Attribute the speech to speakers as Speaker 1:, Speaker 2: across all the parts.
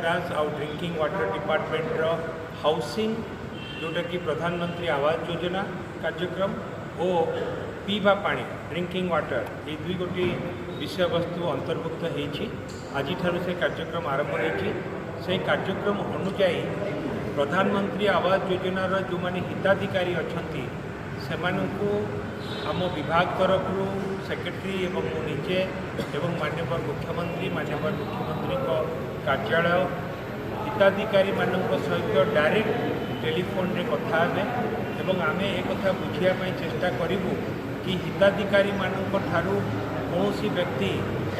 Speaker 1: branch आउ drinking water department housing जोटा कि प्रधानमंत्री आवास योजना कार्यक्रम और पीवा पानी ड्रिंकिंग वाटर ये दुई गोटी विषय वस्तु अंतर्भुक्त होती आज से कार्यक्रम आरंभ हो कार्यक्रम अनुजाई प्रधानमंत्री आवास योजनार जो मैंने हिताधिकारी अच्छा से आम विभाग तरफ सेक्रेटरी एवं निजे एवं माननीय मुख्यमंत्री कार्यालय हिताधिकारी सहित डायरेक्ट टेलीफोन रे कथा हेबे आम एक कथा बुझापी चेष्टा करूँ कि हिताधिकारी ठारू कौन व्यक्ति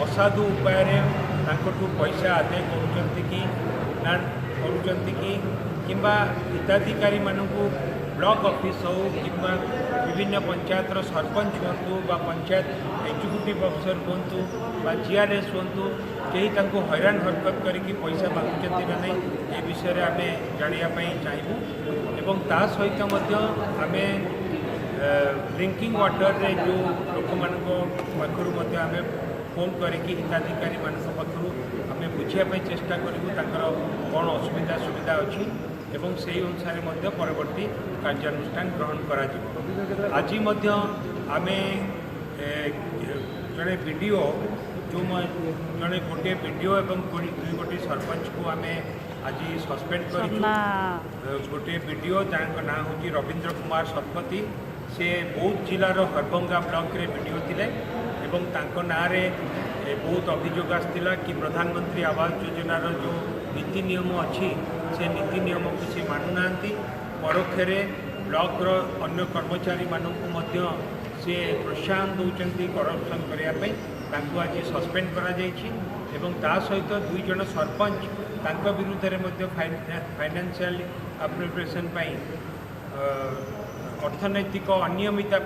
Speaker 1: असाधु उपाय पैसा आदाय कि हिताधिकारी मानू ब्लॉक ऑफिस हो कि विभिन्न पंचायतर सरपंच हूँ पंचायत एग्जीक्यूटिव अफिसर हूँ जीआरएस हूँ कहीं हैरान हरकत करके पैसा मागुंट ना नहीं ये विषय आम जानापी चाहबू एवं ता सहित आम ड्रिंकिंग वाटर रे जो लोक पाखर आम फोन करके हिताधिकारी पाखर आम बुझापी चेष्टा करूँ कौन असुविधा सुविधा अच्छी एवं से अनुसार परवर्ती कार्यानुष्ठान ग्रहण करा आज आम जड़े वीडियो जो जड़े गोटे वीडियो एवं दुई गोटी सरपंच को आम आज सस्पेंड कर गोटे वीडियो जहाँ ना हूँ रवींद्र कुमार शतपथी से बौद्ध जिलार हरभंगा ब्लॉक रे वीडियो थिले एवं तांको नारे बहुत अभियोग आसला कि प्रधानमंत्री आवास योजनार जो नीति नियम अच्छी से नीति नियम को सी मानुना परोक्षे ब्लॉक अन्य कर्मचारी मानक से प्रोत्साहन दौरान करप्शन करने आज सस्पेंड करा सहित दुई जन सरपंच विरुद्ध में फाइनेंशियल अप्रोप्रिएशन अर्थनैतिक अनियमिता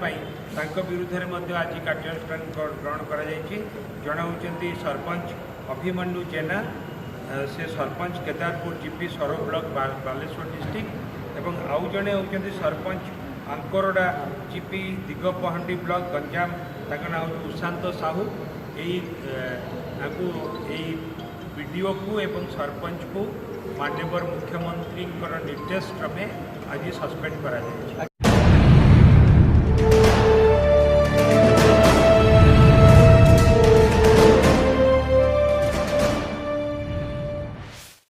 Speaker 1: विरुद्ध में आज कार्यानुष्ठान ग्रहण कर सरपंच अभिमन्यु जेना से sarpanch Kedarpur GP Saurabh block Baleshwar district एवं आउ जड़े होती सरपंच आंकोरडा जीपी दिगपहांडी ब्लॉक गंजाम ना हूँ सुशांत साहू यही वीडियो को एवं सरपंच को माननीय मुख्यमंत्री निर्देश क्रमे आज सस्पेंड करा